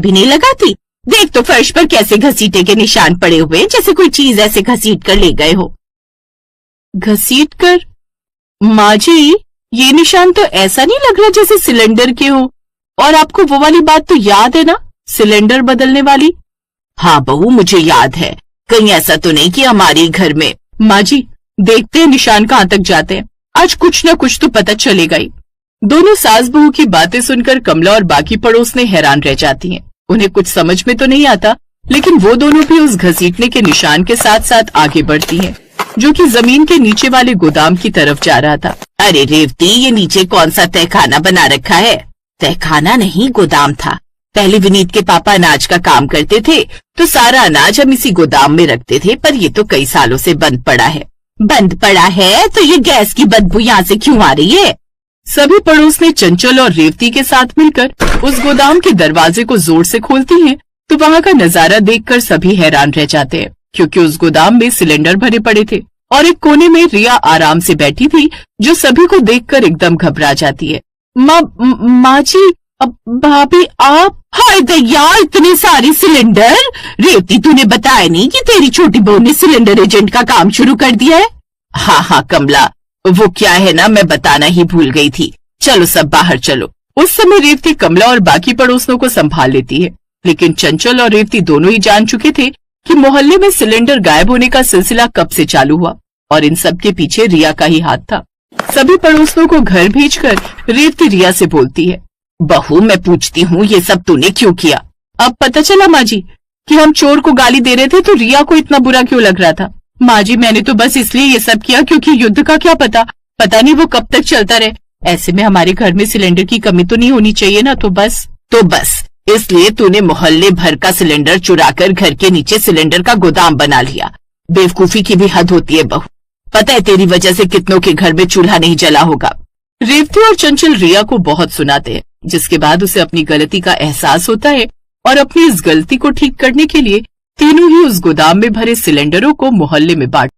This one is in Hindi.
भी नहीं लगाती। देख तो फर्श पर कैसे घसीटे के निशान पड़े हुए हैं, जैसे कोई चीज ऐसे घसीट कर ले गए हो। घसीट कर? माँ जी, ये निशान तो ऐसा नहीं लग रहा जैसे सिलेंडर के हो। और आपको वो वाली बात तो याद है ना, सिलेंडर बदलने वाली? हाँ बहू, मुझे याद है। कहीं ऐसा तो नहीं कि हमारे घर में। माँ जी, देखते हैं निशान कहाँ तक जाते हैं, आज कुछ न कुछ तो पता चलेगा ही। दोनों सास बहू की बातें सुनकर कमला और बाकी पड़ोसने हैरान रह जाती हैं। उन्हें कुछ समझ में तो नहीं आता, लेकिन वो दोनों भी उस घसीटने के निशान के साथ साथ आगे बढ़ती हैं, जो कि जमीन के नीचे वाले गोदाम की तरफ जा रहा था। अरे रेवती, ये नीचे कौन सा तहखाना बना रखा है? तहखाना नहीं, गोदाम था। पहले विनीत के पापा अनाज का काम करते थे, तो सारा अनाज हम इसी गोदाम में रखते थे, पर ये तो कई सालों से बंद पड़ा है। बंद पड़ा है तो ये गैस की बदबू यहाँ से क्यों आ रही है? सभी पड़ोस ने चंचल और रेवती के साथ मिलकर उस गोदाम के दरवाजे को जोर से खोलती हैं, तो वहाँ का नजारा देखकर सभी हैरान रह जाते हैं, क्योंकि उस गोदाम में सिलेंडर भरे पड़े थे और एक कोने में रिया आराम से बैठी थी, जो सभी को देखकर एकदम घबरा जाती है। माँ जी, अब भाभी आप? हाय दया, इतने सारे सिलेंडर! रेवती, तूने बताया नहीं कि तेरी छोटी बहू ने सिलेंडर एजेंट का काम शुरू कर दिया है? हाँ कमला, वो क्या है ना, मैं बताना ही भूल गई थी। चलो सब बाहर चलो। उस समय रेवती कमला और बाकी पड़ोसनों को संभाल लेती है, लेकिन चंचल और रेवती दोनों ही जान चुके थे कि मोहल्ले में सिलेंडर गायब होने का सिलसिला कब से चालू हुआ, और इन सब के पीछे रिया का ही हाथ था। सभी पड़ोसनों को घर भेजकर रेवती रिया से बोलती है, बहू मैं पूछती हूँ, ये सब तूने क्यों किया? अब पता चला माँ जी कि हम चोर को गाली दे रहे थे, तो रिया को इतना बुरा क्यों लग रहा था? माँ जी, मैंने तो बस इसलिए ये सब किया क्योंकि युद्ध का क्या पता नहीं वो कब तक चलता रहे। ऐसे में हमारे घर में सिलेंडर की कमी तो नहीं होनी चाहिए ना, तो बस इसलिए तूने मोहल्ले भर का सिलेंडर चुराकर घर के नीचे सिलेंडर का गोदाम बना लिया। बेवकूफी की भी हद होती है बहू, पता है तेरी वजह से कितनों के घर में चूल्हा नहीं जला होगा। रेवती और चंचल रिया को बहुत सुनाते हैं, जिसके बाद उसे अपनी गलती का एहसास होता है और अपनी इस गलती को ठीक करने के लिए तीनों ही उस गोदाम में भरे सिलेंडरों को मोहल्ले में बांट